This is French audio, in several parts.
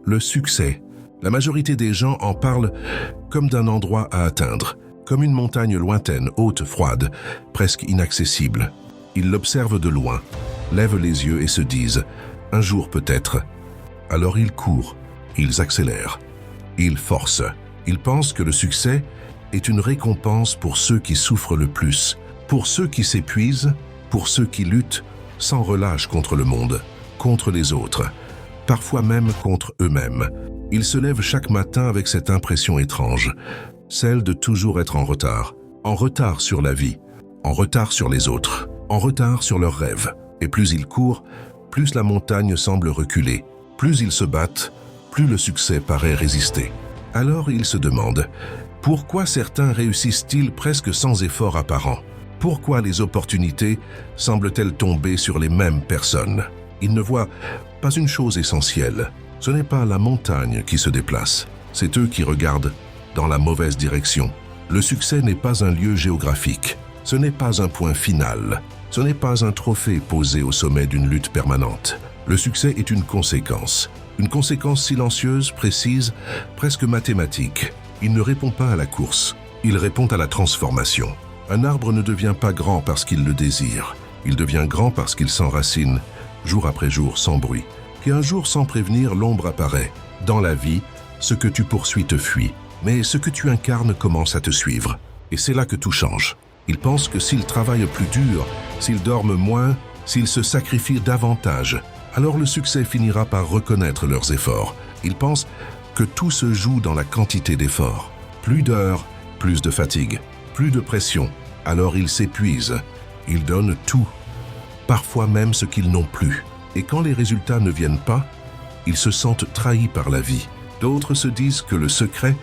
Le succès. La majorité des gens en parlent comme d'un endroit à atteindre, comme une montagne lointaine, haute, froide, presque inaccessible. Ils l'observent de loin, lèvent les yeux et se disent « un jour peut-être ». Alors ils courent, ils accélèrent, ils forcent. Ils pensent que le succès est une récompense pour ceux qui souffrent le plus, pour ceux qui s'épuisent, pour ceux qui luttent sans relâche contre le monde, contre les autres, parfois même contre eux-mêmes. Ils se lèvent chaque matin avec cette impression étrange, celle de toujours être en retard sur la vie, en retard sur les autres, en retard sur leurs rêves. Et plus ils courent, plus la montagne semble reculer, plus ils se battent, plus le succès paraît résister. Alors ils se demandent, pourquoi certains réussissent-ils presque sans effort apparent? Pourquoi les opportunités semblent-elles tomber sur les mêmes personnes? Ils ne voient pas une chose essentielle. Ce n'est pas la montagne qui se déplace, c'est eux qui regardent dans la mauvaise direction. Le succès n'est pas un lieu géographique, ce n'est pas un point final, ce n'est pas un trophée posé au sommet d'une lutte permanente. Le succès est une conséquence silencieuse, précise, presque mathématique. Il ne répond pas à la course, il répond à la transformation. Un arbre ne devient pas grand parce qu'il le désire, il devient grand parce qu'il s'enracine, jour après jour, sans bruit. Puis un jour, sans prévenir, l'ombre apparaît. Dans la vie, ce que tu poursuis te fuit, mais ce que tu incarnes commence à te suivre. Et c'est là que tout change. Ils pensent que s'ils travaillent plus dur, s'ils dorment moins, s'ils se sacrifient davantage, alors le succès finira par reconnaître leurs efforts. Ils pensent que tout se joue dans la quantité d'efforts. Plus d'heures, plus de fatigue, plus de pression. Alors ils s'épuisent. Ils donnent tout, parfois même ce qu'ils n'ont plus. Et quand les résultats ne viennent pas, ils se sentent trahis par la vie. D'autres se disent que le secret,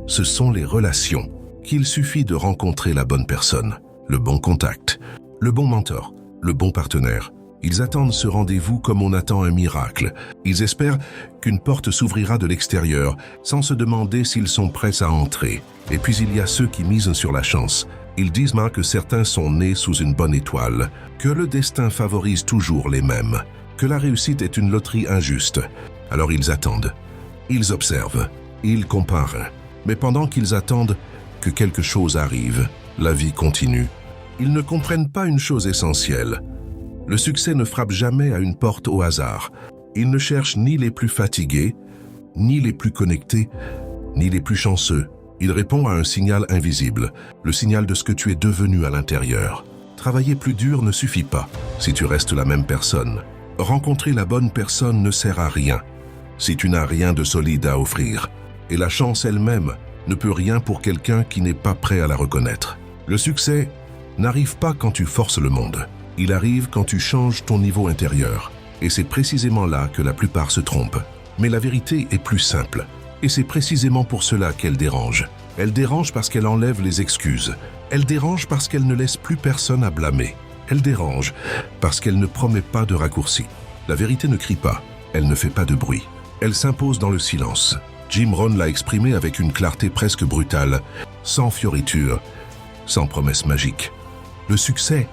ce sont les relations, qu'il suffit de rencontrer la bonne personne, le bon contact, le bon mentor, le bon partenaire. Ils attendent ce rendez-vous comme on attend un miracle. Ils espèrent qu'une porte s'ouvrira de l'extérieur, sans se demander s'ils sont prêts à entrer. Et puis il y a ceux qui misent sur la chance. Ils disent que certains sont nés sous une bonne étoile, que le destin favorise toujours les mêmes, que la réussite est une loterie injuste. Alors ils attendent, ils observent, ils comparent. Mais pendant qu'ils attendent que quelque chose arrive, la vie continue. Ils ne comprennent pas une chose essentielle. Le succès ne frappe jamais à une porte au hasard. Il ne cherche ni les plus fatigués, ni les plus connectés, ni les plus chanceux. Il répond à un signal invisible, le signal de ce que tu es devenu à l'intérieur. Travailler plus dur ne suffit pas si tu restes la même personne. Rencontrer la bonne personne ne sert à rien si tu n'as rien de solide à offrir. Et la chance elle-même ne peut rien pour quelqu'un qui n'est pas prêt à la reconnaître. Le succès n'arrive pas quand tu forces le monde. Il arrive quand tu changes ton niveau intérieur. Et c'est précisément là que la plupart se trompent. Mais la vérité est plus simple. Et c'est précisément pour cela qu'elle dérange. Elle dérange parce qu'elle enlève les excuses. Elle dérange parce qu'elle ne laisse plus personne à blâmer. Elle dérange parce qu'elle ne promet pas de raccourci. La vérité ne crie pas, elle ne fait pas de bruit. Elle s'impose dans le silence. Jim Rohn l'a exprimé avec une clarté presque brutale, sans fioriture, sans promesse magique. Le succès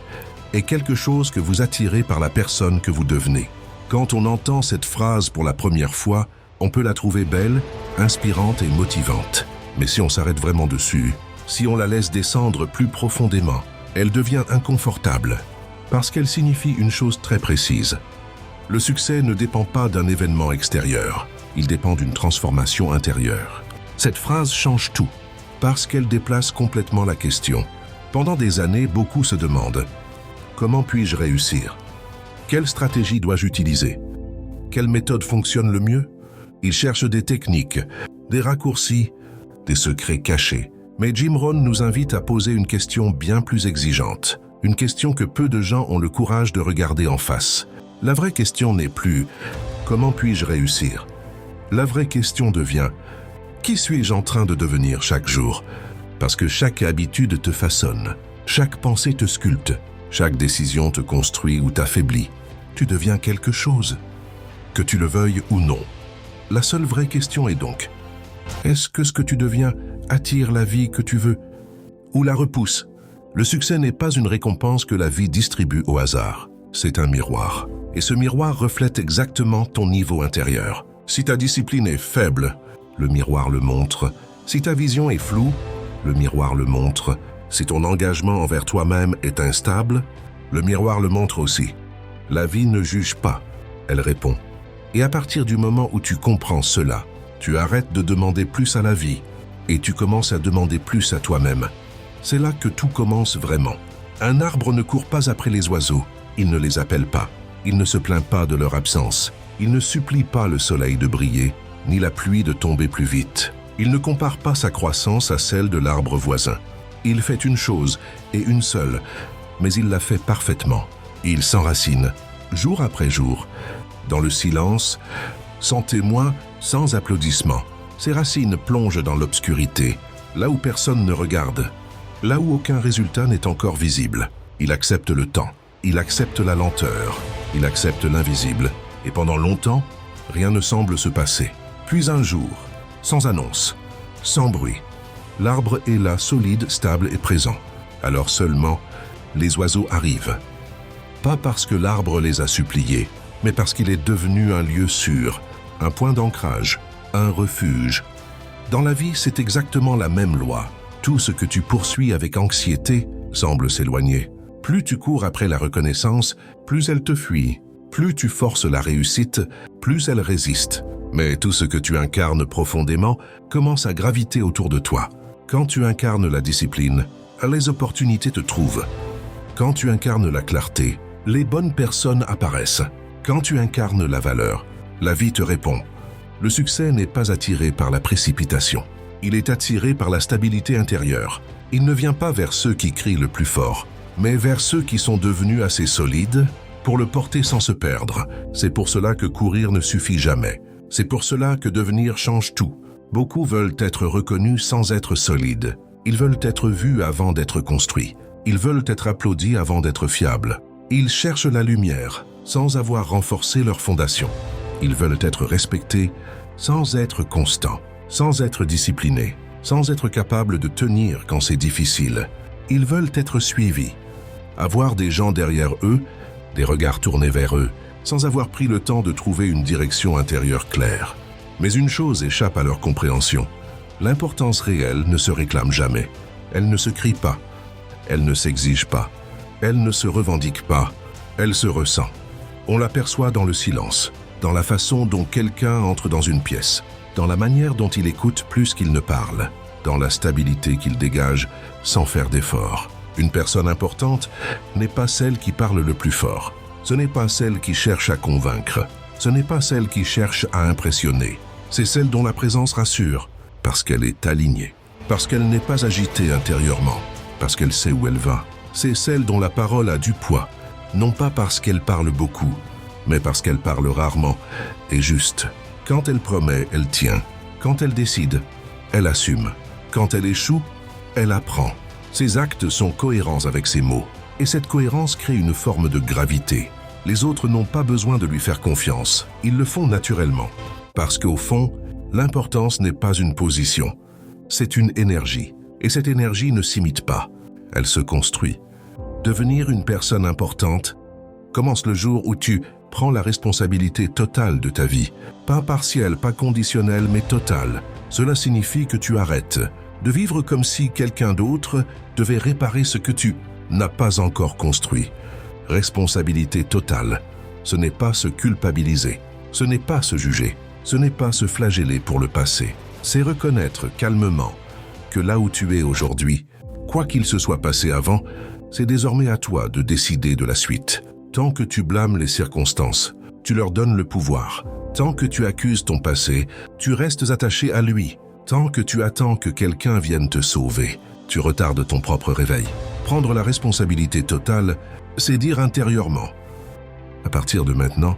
est quelque chose que vous attirez par la personne que vous devenez. Quand on entend cette phrase pour la première fois, on peut la trouver belle, inspirante et motivante. Mais si on s'arrête vraiment dessus, si on la laisse descendre plus profondément, elle devient inconfortable, parce qu'elle signifie une chose très précise. Le succès ne dépend pas d'un événement extérieur, il dépend d'une transformation intérieure. Cette phrase change tout, parce qu'elle déplace complètement la question. Pendant des années, beaucoup se demandent « Comment puis-je réussir ? Quelle stratégie dois-je utiliser ? Quelle méthode fonctionne le mieux ?» Ils cherchent des techniques, des raccourcis, des secrets cachés. Mais Jim Rohn nous invite à poser une question bien plus exigeante, une question que peu de gens ont le courage de regarder en face. La vraie question n'est plus « Comment puis-je réussir ?» La vraie question devient « Qui suis-je en train de devenir chaque jour ?» Parce que chaque habitude te façonne, chaque pensée te sculpte, chaque décision te construit ou t'affaiblit. Tu deviens quelque chose, que tu le veuilles ou non. La seule vraie question est donc « Est-ce que ce que tu deviens attire la vie que tu veux ou la repousse ?» Le succès n'est pas une récompense que la vie distribue au hasard. C'est un miroir. Et ce miroir reflète exactement ton niveau intérieur. Si ta discipline est faible, le miroir le montre. Si ta vision est floue, le miroir le montre. Si ton engagement envers toi-même est instable, le miroir le montre aussi. La vie ne juge pas, elle répond. Et à partir du moment où tu comprends cela, tu arrêtes de demander plus à la vie et tu commences à demander plus à toi-même. C'est là que tout commence vraiment. Un arbre ne court pas après les oiseaux, il ne les appelle pas, il ne se plaint pas de leur absence, il ne supplie pas le soleil de briller, ni la pluie de tomber plus vite. Il ne compare pas sa croissance à celle de l'arbre voisin. Il fait une chose, et une seule, mais il la fait parfaitement. Il s'enracine, jour après jour, dans le silence, sans témoin, sans applaudissements. Ses racines plongent dans l'obscurité, là où personne ne regarde, là où aucun résultat n'est encore visible. Il accepte le temps, il accepte la lenteur, il accepte l'invisible, et pendant longtemps, rien ne semble se passer. Puis un jour, sans annonce, sans bruit, l'arbre est là, solide, stable et présent. Alors seulement, les oiseaux arrivent. Pas parce que l'arbre les a suppliés, mais parce qu'il est devenu un lieu sûr, un point d'ancrage, un refuge. Dans la vie, c'est exactement la même loi. Tout ce que tu poursuis avec anxiété semble s'éloigner. Plus tu cours après la reconnaissance, plus elle te fuit. Plus tu forces la réussite, plus elle résiste. Mais tout ce que tu incarnes profondément commence à graviter autour de toi. Quand tu incarnes la discipline, les opportunités te trouvent. Quand tu incarnes la clarté, les bonnes personnes apparaissent. Quand tu incarnes la valeur, la vie te répond. Le succès n'est pas attiré par la précipitation. Il est attiré par la stabilité intérieure. Il ne vient pas vers ceux qui crient le plus fort, mais vers ceux qui sont devenus assez solides pour le porter sans se perdre. C'est pour cela que courir ne suffit jamais. C'est pour cela que devenir change tout. Beaucoup veulent être reconnus sans être solides. Ils veulent être vus avant d'être construits. Ils veulent être applaudis avant d'être fiables. Ils cherchent la lumière sans avoir renforcé leur fondation. Ils veulent être respectés sans être constants, sans être disciplinés, sans être capables de tenir quand c'est difficile. Ils veulent être suivis, avoir des gens derrière eux, des regards tournés vers eux, sans avoir pris le temps de trouver une direction intérieure claire. Mais une chose échappe à leur compréhension. L'importance réelle ne se réclame jamais. Elle ne se crie pas. Elle ne s'exige pas. Elle ne se revendique pas. Elle se ressent. On l'aperçoit dans le silence, dans la façon dont quelqu'un entre dans une pièce, dans la manière dont il écoute plus qu'il ne parle, dans la stabilité qu'il dégage sans faire d'effort. Une personne importante n'est pas celle qui parle le plus fort. Ce n'est pas celle qui cherche à convaincre. Ce n'est pas celle qui cherche à impressionner. C'est celle dont la présence rassure, parce qu'elle est alignée, parce qu'elle n'est pas agitée intérieurement, parce qu'elle sait où elle va. C'est celle dont la parole a du poids, non pas parce qu'elle parle beaucoup, mais parce qu'elle parle rarement et juste. Quand elle promet, elle tient. Quand elle décide, elle assume. Quand elle échoue, elle apprend. Ses actes sont cohérents avec ses mots, et cette cohérence crée une forme de gravité. Les autres n'ont pas besoin de lui faire confiance, ils le font naturellement. Parce qu'au fond, l'importance n'est pas une position, c'est une énergie. Et cette énergie ne s'imite pas, elle se construit. Devenir une personne importante commence le jour où tu prends la responsabilité totale de ta vie. Pas partielle, pas conditionnelle, mais totale. Cela signifie que tu arrêtes de vivre comme si quelqu'un d'autre devait réparer ce que tu n'as pas encore construit. Responsabilité totale, ce n'est pas se culpabiliser, ce n'est pas se juger, ce n'est pas se flageller pour le passé. C'est reconnaître calmement que là où tu es aujourd'hui, quoi qu'il se soit passé avant, c'est désormais à toi de décider de la suite. Tant que tu blâmes les circonstances, tu leur donnes le pouvoir. Tant que tu accuses ton passé, tu restes attaché à lui. Tant que tu attends que quelqu'un vienne te sauver, tu retardes ton propre réveil. Prendre la responsabilité totale, c'est dire intérieurement: à partir de maintenant,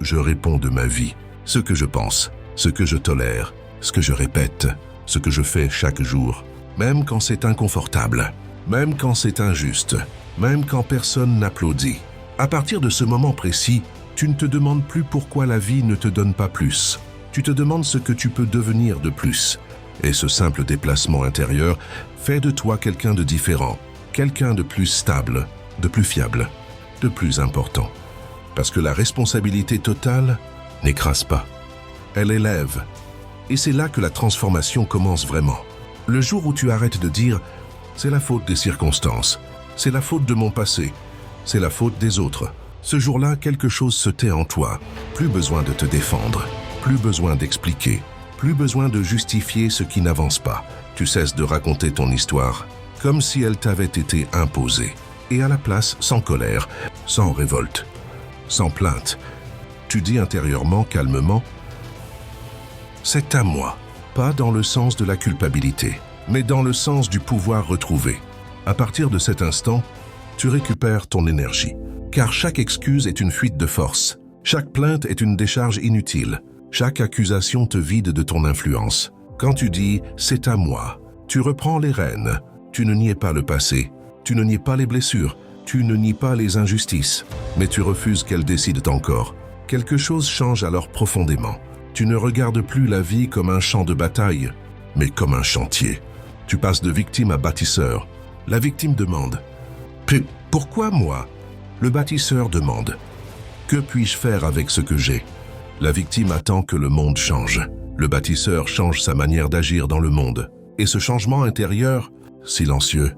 je réponds de ma vie, ce que je pense, ce que je tolère, ce que je répète, ce que je fais chaque jour, même quand c'est inconfortable, même quand c'est injuste, même quand personne n'applaudit. À partir de ce moment précis, tu ne te demandes plus pourquoi la vie ne te donne pas plus. Tu te demandes ce que tu peux devenir de plus. Et ce simple déplacement intérieur fait de toi quelqu'un de différent, quelqu'un de plus stable, de plus fiable, de plus important. Parce que la responsabilité totale n'écrase pas. elle élève. Et c'est là que la transformation commence vraiment. Le jour où tu arrêtes de dire « c'est la faute des circonstances, c'est la faute de mon passé, c'est la faute des autres », ce jour-là, quelque chose se tait en toi. Plus besoin de te défendre, plus besoin d'expliquer, plus besoin de justifier ce qui n'avance pas. Tu cesses de raconter ton histoire comme si elle t'avait été imposée. Et à la place, sans colère, sans révolte, sans plainte, tu dis intérieurement, calmement, « c'est à moi », pas dans le sens de la culpabilité, mais dans le sens du pouvoir retrouvé. À partir de cet instant, tu récupères ton énergie. Car chaque excuse est une fuite de force. Chaque plainte est une décharge inutile. Chaque accusation te vide de ton influence. Quand tu dis « c'est à moi », tu reprends les rênes. Tu ne nies pas le passé. Tu ne nies pas les blessures. Tu ne nies pas les injustices. Mais tu refuses qu'elles décident encore. Quelque chose change alors profondément. Tu ne regardes plus la vie comme un champ de bataille, mais comme un chantier. Tu passes de victime à bâtisseur. La victime demande « Pourquoi moi ?» Le bâtisseur demande « Que puis-je faire avec ce que j'ai ?» La victime attend que le monde change. Le bâtisseur change sa manière d'agir dans le monde. Et ce changement intérieur, silencieux,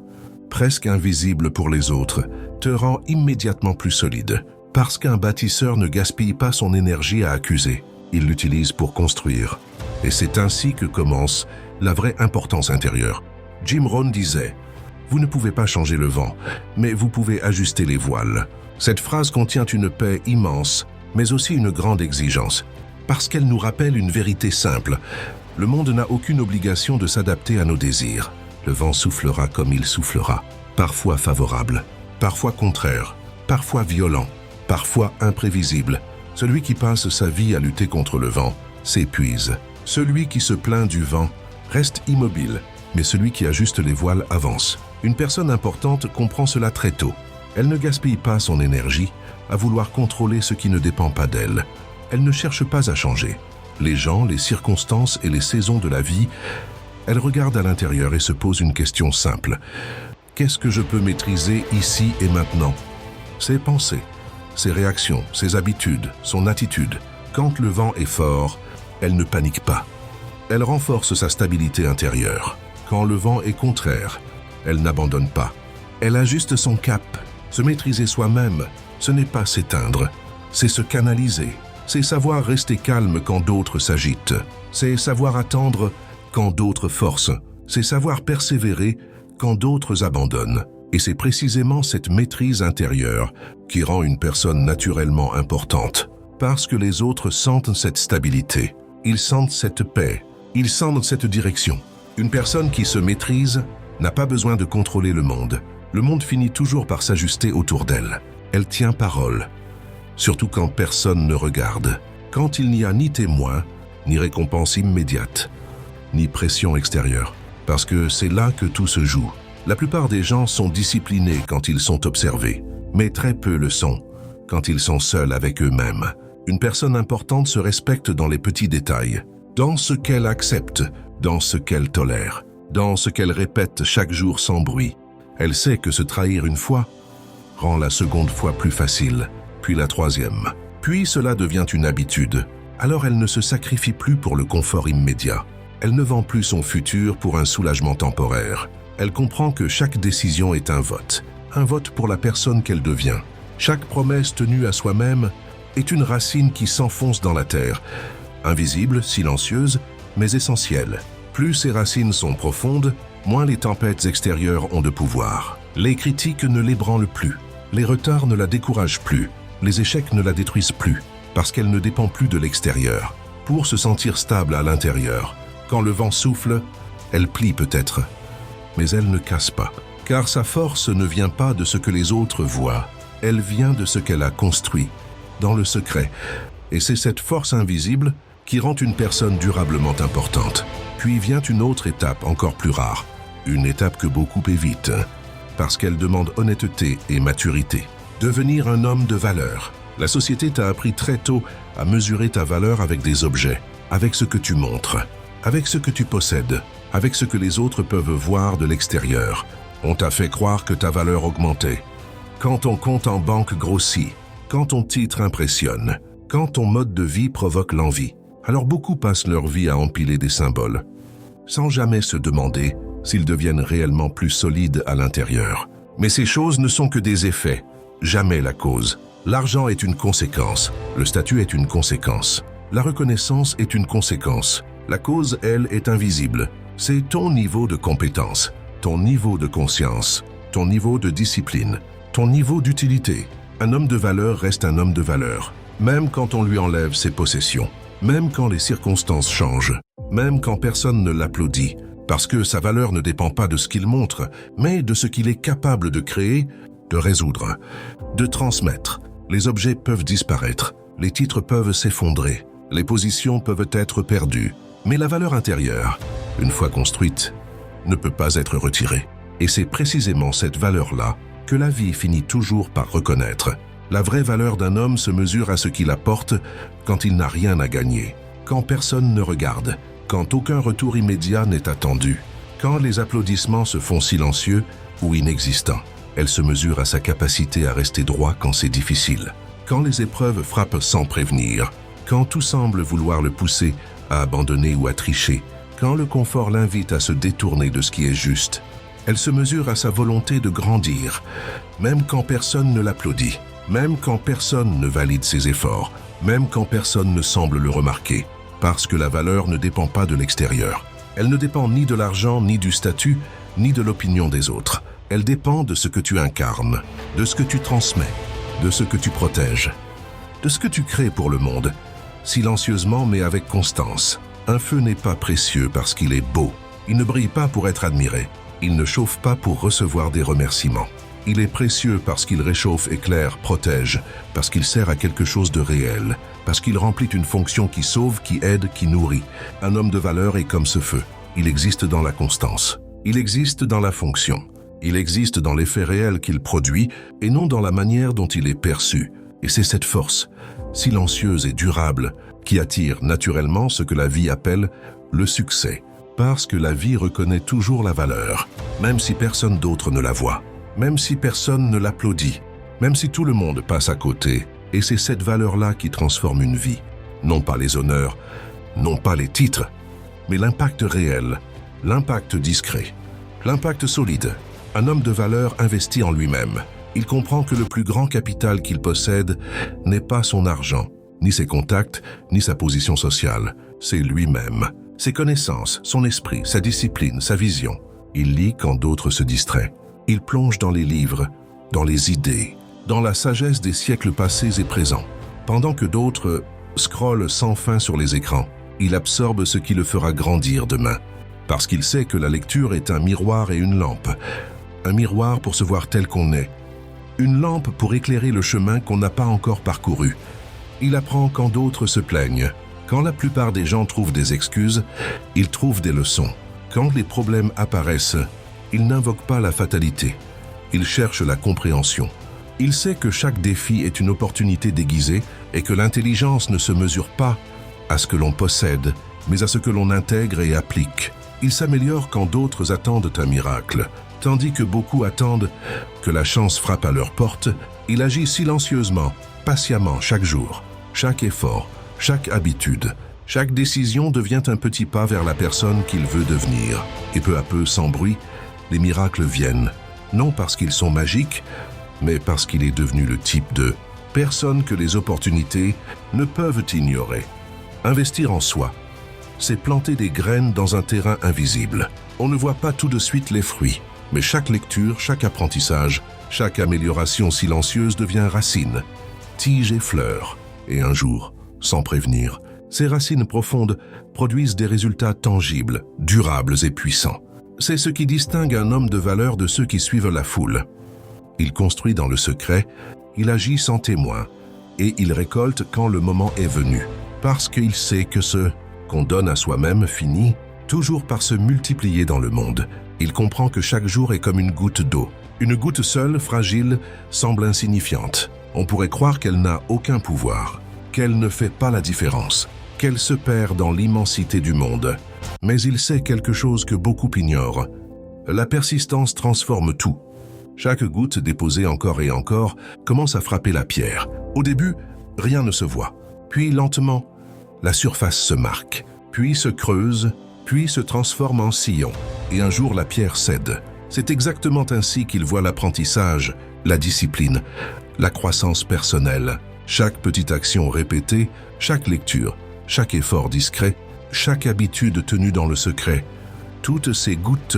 presque invisible pour les autres, te rend immédiatement plus solide. Parce qu'un bâtisseur ne gaspille pas son énergie à accuser. Il l'utilise pour construire. Et c'est ainsi que commence la vraie importance intérieure. Jim Rohn disait « Vous ne pouvez pas changer le vent, mais vous pouvez ajuster les voiles. » Cette phrase contient une paix immense, mais aussi une grande exigence, parce qu'elle nous rappelle une vérité simple. Le monde n'a aucune obligation de s'adapter à nos désirs. Le vent soufflera comme il soufflera, parfois favorable, parfois contraire, parfois violent, parfois imprévisible. Celui qui passe sa vie à lutter contre le vent s'épuise. Celui qui se plaint du vent reste immobile, mais celui qui ajuste les voiles avance. Une personne importante comprend cela très tôt. Elle ne gaspille pas son énergie à vouloir contrôler ce qui ne dépend pas d'elle. Elle ne cherche pas à changer. Les gens, les circonstances et les saisons de la vie, elle regarde à l'intérieur et se pose une question simple. Qu'est-ce que je peux maîtriser ici et maintenant? Ses pensées, ses réactions, ses habitudes, son attitude. Quand le vent est fort, elle ne panique pas. Elle renforce sa stabilité intérieure. Quand le vent est contraire, elle n'abandonne pas. Elle ajuste son cap. Se maîtriser soi-même, ce n'est pas s'éteindre, c'est se canaliser. C'est savoir rester calme quand d'autres s'agitent. C'est savoir attendre quand d'autres forcent. C'est savoir persévérer quand d'autres abandonnent. Et c'est précisément cette maîtrise intérieure qui rend une personne naturellement importante. Parce que les autres sentent cette stabilité. Ils sentent cette paix. Ils sentent cette direction. Une personne qui se maîtrise n'a pas besoin de contrôler le monde. Le monde finit toujours par s'ajuster autour d'elle. Elle tient parole, surtout quand personne ne regarde. Quand il n'y a ni témoin, ni récompense immédiate, ni pression extérieure. Parce que c'est là que tout se joue. La plupart des gens sont disciplinés quand ils sont observés, mais très peu le sont quand ils sont seuls avec eux-mêmes. Une personne importante se respecte dans les petits détails, dans ce qu'elle accepte, dans ce qu'elle tolère, dans ce qu'elle répète chaque jour sans bruit. Elle sait que se trahir une fois rend la seconde fois plus facile, puis la troisième. Puis cela devient une habitude. Alors elle ne se sacrifie plus pour le confort immédiat. Elle ne vend plus son futur pour un soulagement temporaire. Elle comprend que chaque décision est un vote pour la personne qu'elle devient. Chaque promesse tenue à soi-même est une racine qui s'enfonce dans la terre, invisible, silencieuse, mais essentielle. Plus ces racines sont profondes, moins les tempêtes extérieures ont de pouvoir. Les critiques ne l'ébranlent plus, les retards ne la découragent plus, les échecs ne la détruisent plus, parce qu'elle ne dépend plus de l'extérieur. Pour se sentir stable à l'intérieur, quand le vent souffle, elle plie peut-être, mais elle ne casse pas. Car sa force ne vient pas de ce que les autres voient, elle vient de ce qu'elle a construit, dans le secret. Et c'est cette force invisible qui rend une personne durablement importante. Puis vient une autre étape encore plus rare, une étape que beaucoup évitent, parce qu'elle demande honnêteté et maturité. Devenir un homme de valeur. La société t'a appris très tôt à mesurer ta valeur avec des objets, avec ce que tu montres, avec ce que tu possèdes, avec ce que les autres peuvent voir de l'extérieur. On t'a fait croire que ta valeur augmentait. Quand ton compte en banque grossit, quand ton titre impressionne, quand ton mode de vie provoque l'envie. Alors beaucoup passent leur vie à empiler des symboles, sans jamais se demander s'ils deviennent réellement plus solides à l'intérieur. Mais ces choses ne sont que des effets, jamais la cause. L'argent est une conséquence, le statut est une conséquence, la reconnaissance est une conséquence. La cause, elle, est invisible. C'est ton niveau de compétence, ton niveau de conscience, ton niveau de discipline, ton niveau d'utilité. Un homme de valeur reste un homme de valeur, même quand on lui enlève ses possessions, même quand les circonstances changent, même quand personne ne l'applaudit, parce que sa valeur ne dépend pas de ce qu'il montre, mais de ce qu'il est capable de créer, de résoudre, de transmettre. Les objets peuvent disparaître, les titres peuvent s'effondrer, les positions peuvent être perdues, mais la valeur intérieure, une fois construite, ne peut pas être retirée. Et c'est précisément cette valeur-là que la vie finit toujours par reconnaître. La vraie valeur d'un homme se mesure à ce qu'il apporte quand il n'a rien à gagner, quand personne ne regarde, quand aucun retour immédiat n'est attendu, quand les applaudissements se font silencieux ou inexistants. Elle se mesure à sa capacité à rester droit quand c'est difficile, quand les épreuves frappent sans prévenir, quand tout semble vouloir le pousser à abandonner ou à tricher, quand le confort l'invite à se détourner de ce qui est juste. Elle se mesure à sa volonté de grandir, même quand personne ne l'applaudit, même quand personne ne valide ses efforts, même quand personne ne semble le remarquer, parce que la valeur ne dépend pas de l'extérieur. Elle ne dépend ni de l'argent, ni du statut, ni de l'opinion des autres. Elle dépend de ce que tu incarnes, de ce que tu transmets, de ce que tu protèges, de ce que tu crées pour le monde, silencieusement mais avec constance. Un feu n'est pas précieux parce qu'il est beau. Il ne brille pas pour être admiré. Il ne chauffe pas pour recevoir des remerciements. Il est précieux parce qu'il réchauffe, éclaire, protège, parce qu'il sert à quelque chose de réel, parce qu'il remplit une fonction qui sauve, qui aide, qui nourrit. Un homme de valeur est comme ce feu. Il existe dans la constance. Il existe dans la fonction. Il existe dans l'effet réel qu'il produit et non dans la manière dont il est perçu. Et c'est cette force, silencieuse et durable, qui attire naturellement ce que la vie appelle le succès. Parce que la vie reconnaît toujours la valeur, même si personne d'autre ne la voit, même si personne ne l'applaudit, même si tout le monde passe à côté. Et c'est cette valeur-là qui transforme une vie. Non pas les honneurs, non pas les titres, mais l'impact réel, l'impact discret, l'impact solide. Un homme de valeur investit en lui-même. Il comprend que le plus grand capital qu'il possède n'est pas son argent, ni ses contacts, ni sa position sociale. C'est lui-même. Ses connaissances, son esprit, sa discipline, sa vision. Il lit quand d'autres se distraient. Il plonge dans les livres, dans les idées, dans la sagesse des siècles passés et présents. Pendant que d'autres scrollent sans fin sur les écrans, il absorbe ce qui le fera grandir demain. Parce qu'il sait que la lecture est un miroir et une lampe. Un miroir pour se voir tel qu'on est. Une lampe pour éclairer le chemin qu'on n'a pas encore parcouru. Il apprend quand d'autres se plaignent. Quand la plupart des gens trouvent des excuses, il trouve des leçons. Quand les problèmes apparaissent, il n'invoque pas la fatalité. Il cherche la compréhension. Il sait que chaque défi est une opportunité déguisée et que l'intelligence ne se mesure pas à ce que l'on possède, mais à ce que l'on intègre et applique. Il s'améliore quand d'autres attendent un miracle. Tandis que beaucoup attendent que la chance frappe à leur porte, il agit silencieusement, patiemment chaque jour. Chaque effort, chaque habitude, chaque décision devient un petit pas vers la personne qu'il veut devenir. Et peu à peu, sans bruit, les miracles viennent. Non parce qu'ils sont magiques, mais parce qu'il est devenu le type de personne que les opportunités ne peuvent ignorer. Investir en soi, c'est planter des graines dans un terrain invisible. On ne voit pas tout de suite les fruits. Mais chaque lecture, chaque apprentissage, chaque amélioration silencieuse devient racine, tige et fleur. Et un jour, sans prévenir, ces racines profondes produisent des résultats tangibles, durables et puissants. C'est ce qui distingue un homme de valeur de ceux qui suivent la foule. Il construit dans le secret, il agit sans témoin, et il récolte quand le moment est venu, parce qu'il sait que ce qu'on donne à soi-même finit toujours par se multiplier dans le monde. Il comprend que chaque jour est comme une goutte d'eau. Une goutte seule, fragile, semble insignifiante. On pourrait croire qu'elle n'a aucun pouvoir, qu'elle ne fait pas la différence, qu'elle se perd dans l'immensité du monde. Mais il sait quelque chose que beaucoup ignorent. La persistance transforme tout. Chaque goutte déposée encore et encore commence à frapper la pierre. Au début, rien ne se voit. Puis lentement, la surface se marque, puis se creuse, puis se transforme en sillon. Et un jour, la pierre cède. C'est exactement ainsi qu'il voit l'apprentissage, la discipline, la croissance personnelle. Chaque petite action répétée, chaque lecture, chaque effort discret, chaque habitude tenue dans le secret, toutes ces gouttes,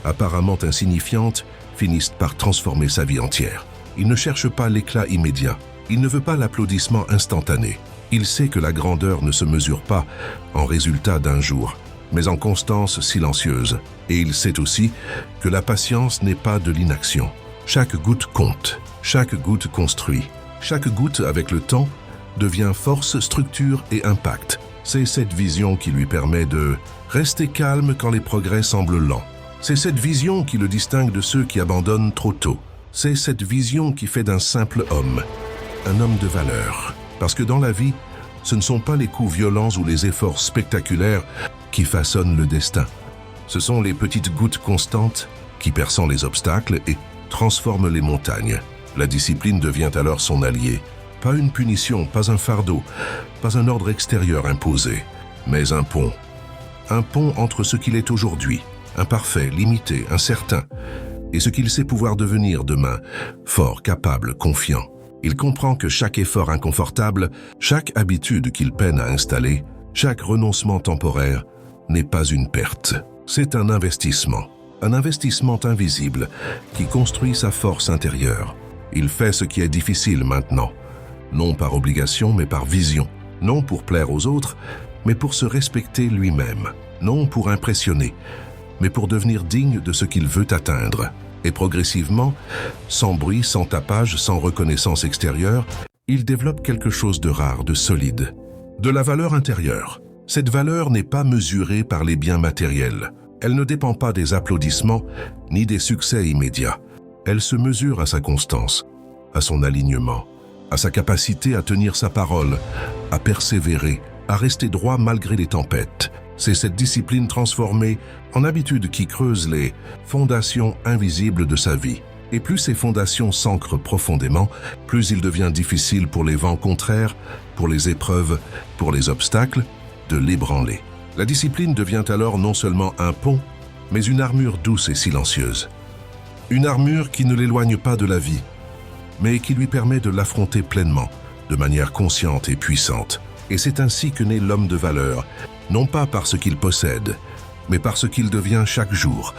apparemment insignifiantes, finissent par transformer sa vie entière. Il ne cherche pas l'éclat immédiat. Il ne veut pas l'applaudissement instantané. Il sait que la grandeur ne se mesure pas en résultat d'un jour, mais en constance silencieuse. Et il sait aussi que la patience n'est pas de l'inaction. Chaque goutte compte, chaque goutte construit. Chaque goutte, avec le temps, devient force, structure et impact. C'est cette vision qui lui permet de rester calme quand les progrès semblent lents. C'est cette vision qui le distingue de ceux qui abandonnent trop tôt. C'est cette vision qui fait d'un simple homme un homme de valeur. Parce que dans la vie, ce ne sont pas les coups violents ou les efforts spectaculaires qui façonnent le destin. Ce sont les petites gouttes constantes qui perçant les obstacles et transforment les montagnes. La discipline devient alors son allié. Pas une punition, pas un fardeau, pas un ordre extérieur imposé, mais un pont. Un pont entre ce qu'il est aujourd'hui, imparfait, limité, incertain, et ce qu'il sait pouvoir devenir demain, fort, capable, confiant. Il comprend que chaque effort inconfortable, chaque habitude qu'il peine à installer, chaque renoncement temporaire n'est pas une perte. C'est un investissement invisible qui construit sa force intérieure. Il fait ce qui est difficile maintenant, non par obligation mais par vision, non pour plaire aux autres, mais pour se respecter lui-même, non pour impressionner, mais pour devenir digne de ce qu'il veut atteindre. Et progressivement, sans bruit, sans tapage, sans reconnaissance extérieure, il développe quelque chose de rare, de solide, de la valeur intérieure. Cette valeur n'est pas mesurée par les biens matériels. Elle ne dépend pas des applaudissements ni des succès immédiats. Elle se mesure à sa constance, à son alignement, à sa capacité à tenir sa parole, à persévérer, à rester droit malgré les tempêtes. C'est cette discipline transformée en habitude qui creuse les fondations invisibles de sa vie. Et plus ces fondations s'ancrent profondément, plus il devient difficile pour les vents contraires, pour les épreuves, pour les obstacles, de l'ébranler. La discipline devient alors non seulement un pont, mais une armure douce et silencieuse. Une armure qui ne l'éloigne pas de la vie, mais qui lui permet de l'affronter pleinement, de manière consciente et puissante. Et c'est ainsi que naît l'homme de valeur, non pas par ce qu'il possède, mais par ce qu'il devient chaque jour,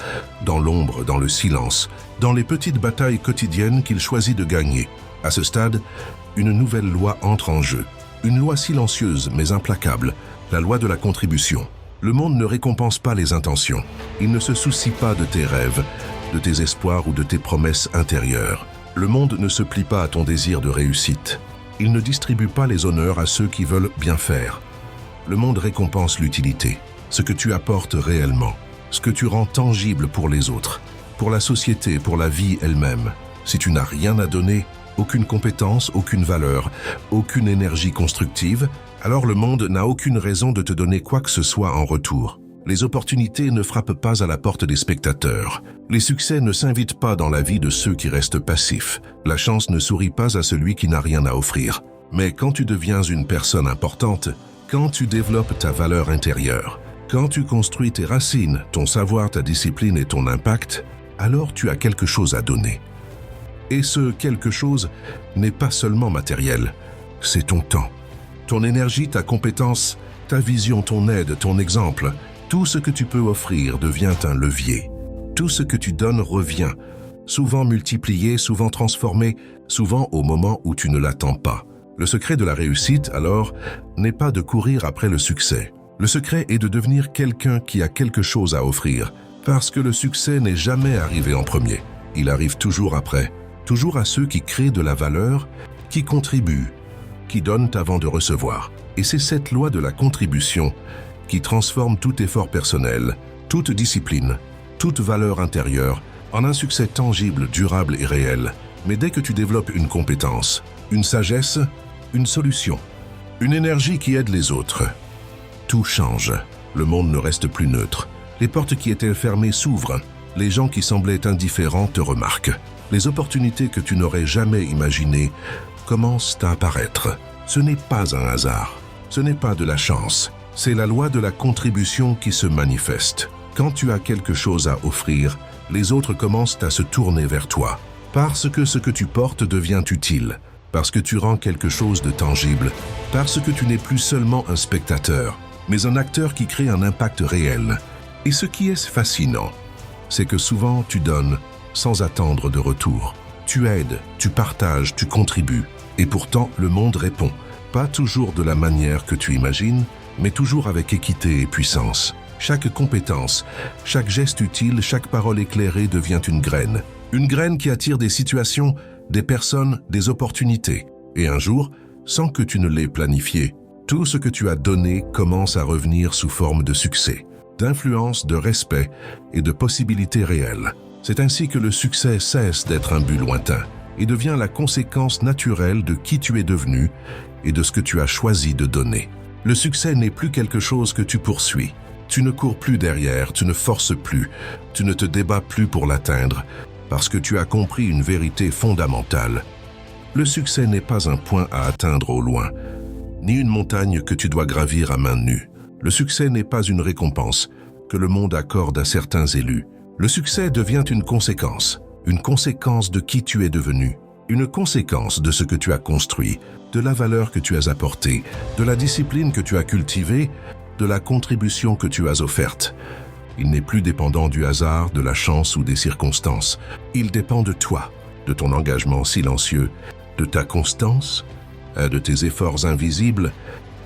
dans l'ombre, dans le silence, dans les petites batailles quotidiennes qu'il choisit de gagner. À ce stade, une nouvelle loi entre en jeu. Une loi silencieuse mais implacable, la loi de la contribution. Le monde ne récompense pas les intentions. Il ne se soucie pas de tes rêves, de tes espoirs ou de tes promesses intérieures. Le monde ne se plie pas à ton désir de réussite. Il ne distribue pas les honneurs à ceux qui veulent bien faire. Le monde récompense l'utilité, ce que tu apportes réellement, ce que tu rends tangible pour les autres, pour la société, pour la vie elle-même. Si tu n'as rien à donner, aucune compétence, aucune valeur, aucune énergie constructive, alors le monde n'a aucune raison de te donner quoi que ce soit en retour. Les opportunités ne frappent pas à la porte des spectateurs. Les succès ne s'invitent pas dans la vie de ceux qui restent passifs. La chance ne sourit pas à celui qui n'a rien à offrir. Mais quand tu deviens une personne importante, quand tu développes ta valeur intérieure, quand tu construis tes racines, ton savoir, ta discipline et ton impact, alors tu as quelque chose à donner. Et ce quelque chose n'est pas seulement matériel, c'est ton temps, ton énergie, ta compétence, ta vision, ton aide, ton exemple. Tout ce que tu peux offrir devient un levier. Tout ce que tu donnes revient, souvent multiplié, souvent transformé, souvent au moment où tu ne l'attends pas. Le secret de la réussite, alors, n'est pas de courir après le succès. Le secret est de devenir quelqu'un qui a quelque chose à offrir, parce que le succès n'est jamais arrivé en premier. Il arrive toujours après, toujours à ceux qui créent de la valeur, qui contribuent, qui donnent avant de recevoir. Et c'est cette loi de la contribution qui transforme tout effort personnel, toute discipline, toute valeur intérieure en un succès tangible, durable et réel. Mais dès que tu développes une compétence, une sagesse, une solution, une énergie qui aide les autres, tout change. Le monde ne reste plus neutre. Les portes qui étaient fermées s'ouvrent. Les gens qui semblaient indifférents te remarquent. Les opportunités que tu n'aurais jamais imaginées commencent à apparaître. Ce n'est pas un hasard. Ce n'est pas de la chance, c'est la loi de la contribution qui se manifeste. Quand tu as quelque chose à offrir, les autres commencent à se tourner vers toi. Parce que ce que tu portes devient utile, parce que tu rends quelque chose de tangible, parce que tu n'es plus seulement un spectateur, mais un acteur qui crée un impact réel. Et ce qui est fascinant, c'est que souvent tu donnes sans attendre de retour. Tu aides, tu partages, tu contribues. Et pourtant, le monde répond. Pas toujours de la manière que tu imagines, mais toujours avec équité et puissance. Chaque compétence, chaque geste utile, chaque parole éclairée devient une graine. Une graine qui attire des situations, des personnes, des opportunités. Et un jour, sans que tu ne l'aies planifié, tout ce que tu as donné commence à revenir sous forme de succès, d'influence, de respect et de possibilités réelles. C'est ainsi que le succès cesse d'être un but lointain et devient la conséquence naturelle de qui tu es devenu et de ce que tu as choisi de donner. Le succès n'est plus quelque chose que tu poursuis. Tu ne cours plus derrière, tu ne forces plus, tu ne te débats plus pour l'atteindre, parce que tu as compris une vérité fondamentale. Le succès n'est pas un point à atteindre au loin, ni une montagne que tu dois gravir à main nue. Le succès n'est pas une récompense que le monde accorde à certains élus. Le succès devient une conséquence de qui tu es devenu, une conséquence de ce que tu as construit, de la valeur que tu as apportée, de la discipline que tu as cultivée, de la contribution que tu as offerte. Il n'est plus dépendant du hasard, de la chance ou des circonstances. Il dépend de toi, de ton engagement silencieux, de ta constance, de tes efforts invisibles,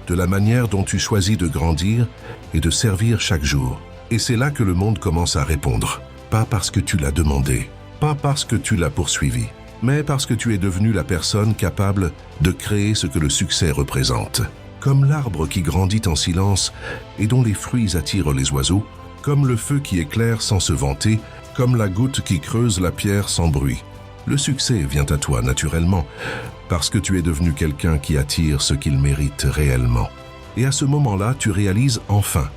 de la manière dont tu choisis de grandir et de servir chaque jour. Et c'est là que le monde commence à répondre. Pas parce que tu l'as demandé, pas parce que tu l'as poursuivi, mais parce que tu es devenu la personne capable de créer ce que le succès représente. Comme l'arbre qui grandit en silence et dont les fruits attirent les oiseaux, comme le feu qui éclaire sans se vanter, comme la goutte qui creuse la pierre sans bruit. Le succès vient à toi naturellement, parce que tu es devenu quelqu'un qui attire ce qu'il mérite réellement. Et à ce moment-là, tu réalises enfin,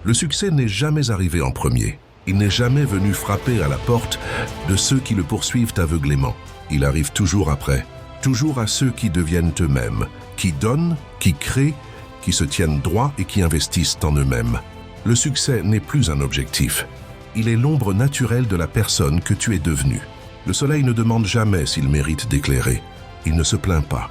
le succès n'est jamais arrivé en premier. Il n'est jamais venu frapper à la porte de ceux qui le poursuivent aveuglément. Il arrive toujours après, toujours à ceux qui deviennent eux-mêmes, qui donnent, qui créent, qui se tiennent droit et qui investissent en eux-mêmes. Le succès n'est plus un objectif. Il est l'ombre naturelle de la personne que tu es devenu. Le soleil ne demande jamais s'il mérite d'éclairer. Il ne se plaint pas.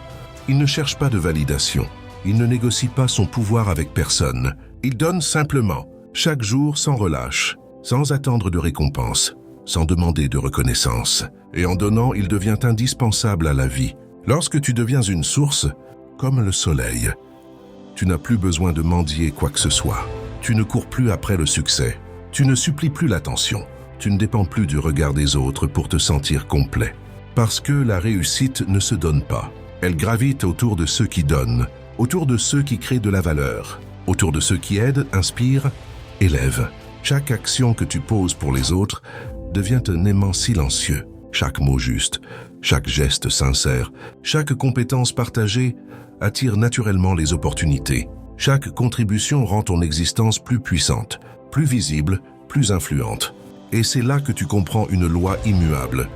Il ne cherche pas de validation. Il ne négocie pas son pouvoir avec personne. Il donne simplement, chaque jour sans relâche, sans attendre de récompense, sans demander de reconnaissance. Et en donnant, il devient indispensable à la vie. Lorsque tu deviens une source, comme le soleil, tu n'as plus besoin de mendier quoi que ce soit. Tu ne cours plus après le succès. Tu ne supplies plus l'attention. Tu ne dépends plus du regard des autres pour te sentir complet. Parce que la réussite ne se donne pas. Elle gravite autour de ceux qui donnent, autour de ceux qui créent de la valeur, autour de ceux qui aident, inspirent, élèvent. Chaque action que tu poses pour les autres devient un aimant silencieux. Chaque mot juste, chaque geste sincère, chaque compétence partagée attire naturellement les opportunités. Chaque contribution rend ton existence plus puissante, plus visible, plus influente. Et c'est là que tu comprends une loi immuable.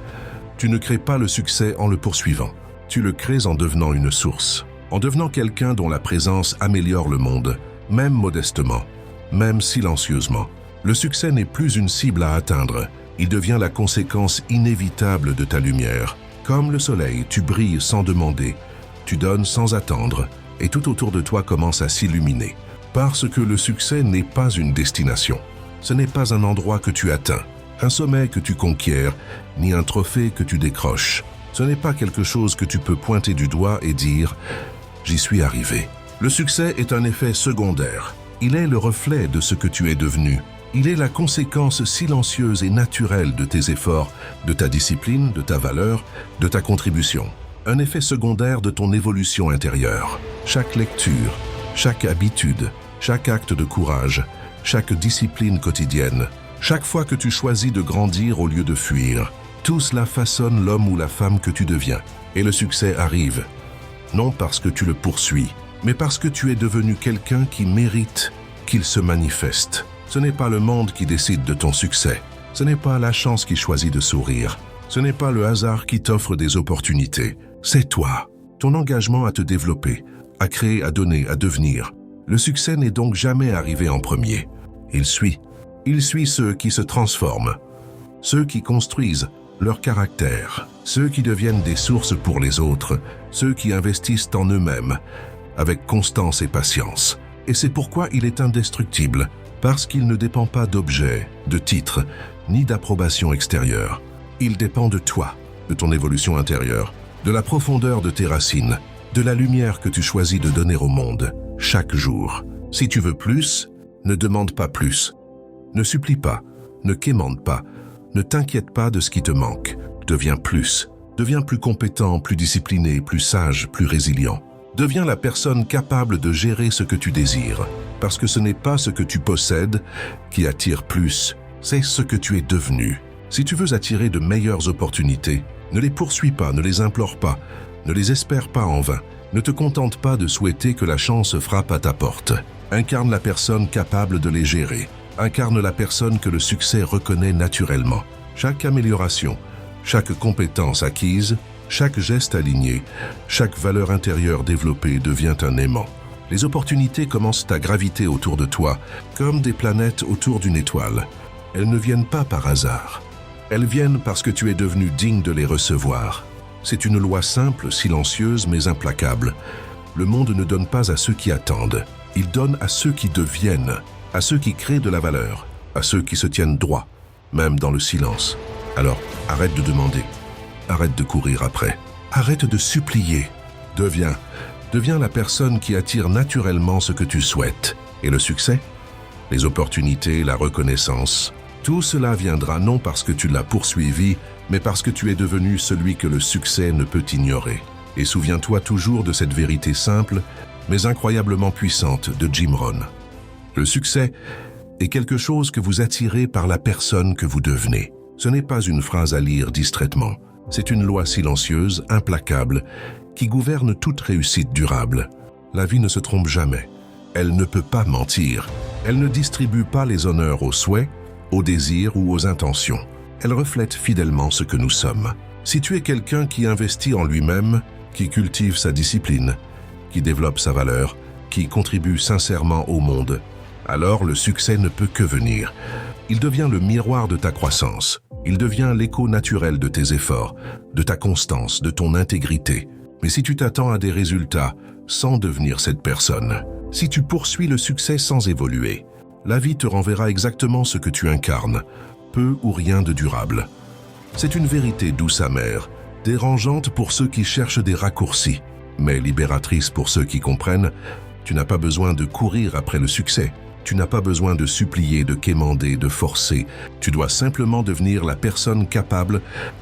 Tu ne crées pas le succès en le poursuivant. Tu le crées en devenant une source, en devenant quelqu'un dont la présence améliore le monde, même modestement, même silencieusement. Le succès n'est plus une cible à atteindre. Il devient la conséquence inévitable de ta lumière. Comme le soleil, tu brilles sans demander, tu donnes sans attendre, et tout autour de toi commence à s'illuminer. Parce que le succès n'est pas une destination. Ce n'est pas un endroit que tu atteins, un sommet que tu conquiers, ni un trophée que tu décroches. Ce n'est pas quelque chose que tu peux pointer du doigt et dire « j'y suis arrivé ». Le succès est un effet secondaire. Il est le reflet de ce que tu es devenu. Il est la conséquence silencieuse et naturelle de tes efforts, de ta discipline, de ta valeur, de ta contribution. Un effet secondaire de ton évolution intérieure. Chaque lecture, chaque habitude, chaque acte de courage, chaque discipline quotidienne, chaque fois que tu choisis de grandir au lieu de fuir, tout cela façonne l'homme ou la femme que tu deviens. Et le succès arrive, non parce que tu le poursuis, mais parce que tu es devenu quelqu'un qui mérite qu'il se manifeste. Ce n'est pas le monde qui décide de ton succès. Ce n'est pas la chance qui choisit de sourire. Ce n'est pas le hasard qui t'offre des opportunités. C'est toi. ton engagement à te développer, à créer, à donner, à devenir. Le succès n'est donc jamais arrivé en premier. Il suit ceux qui se transforment, ceux qui construisent leur caractère, ceux qui deviennent des sources pour les autres, ceux qui investissent en eux-mêmes, avec constance et patience. Et c'est pourquoi il est indestructible, parce qu'il ne dépend pas d'objets, de titres, ni d'approbation extérieure. Il dépend de toi, de ton évolution intérieure, de la profondeur de tes racines, de la lumière que tu choisis de donner au monde, chaque jour. Si tu veux plus, ne demande pas plus. Ne supplie pas, ne quémande pas, ne t'inquiète pas de ce qui te manque. Deviens plus compétent, plus discipliné, plus sage, plus résilient. Deviens la personne capable de gérer ce que tu désires, parce que ce n'est pas ce que tu possèdes qui attire plus, c'est ce que tu es devenu. Si tu veux attirer de meilleures opportunités, ne les poursuis pas, ne les implore pas, ne les espère pas en vain. Ne te contente pas de souhaiter que la chance frappe à ta porte. Incarne la personne capable de les gérer. Incarne la personne que le succès reconnaît naturellement. Chaque amélioration, chaque compétence acquise, chaque geste aligné, chaque valeur intérieure développée devient un aimant. Les opportunités commencent à graviter autour de toi, comme des planètes autour d'une étoile. Elles ne viennent pas par hasard. Elles viennent parce que tu es devenu digne de les recevoir. C'est une loi simple, silencieuse, mais implacable. Le monde ne donne pas à ceux qui attendent. Il donne à ceux qui deviennent, à ceux qui créent de la valeur, à ceux qui se tiennent droit, même dans le silence. Alors, arrête de demander. Arrête de courir après. Arrête de supplier. Deviens la personne qui attire naturellement ce que tu souhaites. Et le succès? Les opportunités, la reconnaissance. Tout cela viendra non parce que tu l'as poursuivi, mais parce que tu es devenu celui que le succès ne peut ignorer. Et souviens-toi toujours de cette vérité simple, mais incroyablement puissante de Jim Rohn. Le succès est quelque chose que vous attirez par la personne que vous devenez. Ce n'est pas une phrase à lire distraitement. C'est une loi silencieuse, implacable, qui gouverne toute réussite durable. La vie ne se trompe jamais. Elle ne peut pas mentir. Elle ne distribue pas les honneurs aux souhaits, aux désirs ou aux intentions. Elle reflète fidèlement ce que nous sommes. Si tu es quelqu'un qui investit en lui-même, qui cultive sa discipline, qui développe sa valeur, qui contribue sincèrement au monde, alors le succès ne peut que venir. Il devient le miroir de ta croissance. Il devient l'écho naturel de tes efforts, de ta constance, de ton intégrité. Mais si tu t'attends à des résultats sans devenir cette personne, si tu poursuis le succès sans évoluer, la vie te renverra exactement ce que tu incarnes, peu ou rien de durable. C'est une vérité douce amère, dérangeante pour ceux qui cherchent des raccourcis, mais libératrice pour ceux qui comprennent. Tu n'as pas besoin de courir après le succès. Tu n'as pas besoin de supplier, de quémander, de forcer. Tu dois simplement devenir la personne capable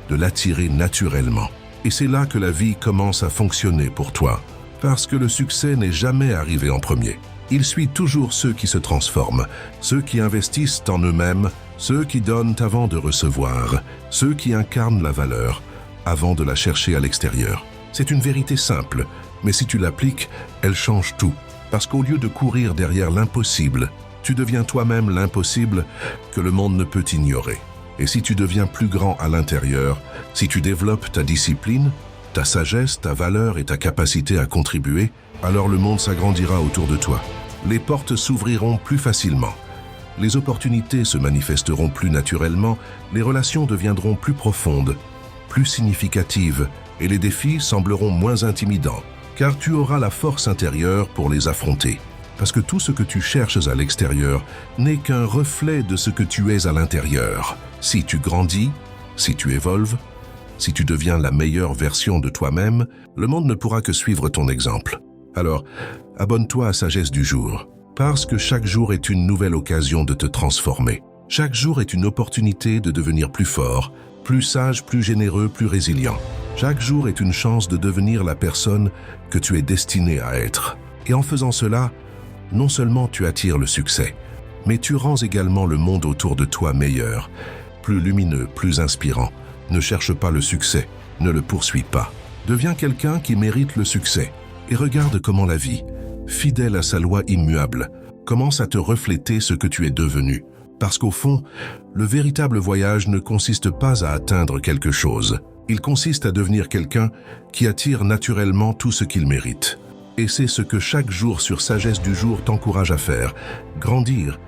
de l'attirer naturellement. Et c'est là que la vie commence à fonctionner pour toi. Parce que le succès n'est jamais arrivé en premier. Il suit toujours ceux qui se transforment, ceux qui investissent en eux-mêmes, ceux qui donnent avant de recevoir, ceux qui incarnent la valeur avant de la chercher à l'extérieur. C'est une vérité simple, mais si tu l'appliques, elle change tout. Parce qu'au lieu de courir derrière l'impossible, tu deviens toi-même l'impossible que le monde ne peut ignorer. Et si tu deviens plus grand à l'intérieur, si tu développes ta discipline, ta sagesse, ta valeur et ta capacité à contribuer, alors le monde s'agrandira autour de toi. Les portes s'ouvriront plus facilement. Les opportunités se manifesteront plus naturellement, les relations deviendront plus profondes, plus significatives, et les défis sembleront moins intimidants, car tu auras la force intérieure pour les affronter. Parce que tout ce que tu cherches à l'extérieur n'est qu'un reflet de ce que tu es à l'intérieur. Si tu grandis, si tu évolues, si tu deviens la meilleure version de toi-même, le monde ne pourra que suivre ton exemple. Alors, abonne-toi à Sagesse du jour, parce que chaque jour est une nouvelle occasion de te transformer. Chaque jour est une opportunité de devenir plus fort, plus sage, plus généreux, plus résilient. Chaque jour est une chance de devenir la personne que tu es destiné à être. Et en faisant cela, non seulement tu attires le succès, mais tu rends également le monde autour de toi meilleur, plus lumineux, plus inspirant. Ne cherche pas le succès, ne le poursuis pas. Deviens quelqu'un qui mérite le succès. Et regarde comment la vie, fidèle à sa loi immuable, commence à te refléter ce que tu es devenu. Parce qu'au fond, le véritable voyage ne consiste pas à atteindre quelque chose, Il consiste à devenir quelqu'un qui attire naturellement tout ce qu'il mérite. Et c'est ce que chaque jour sur Sagesse du jour t'encourage à faire, grandir,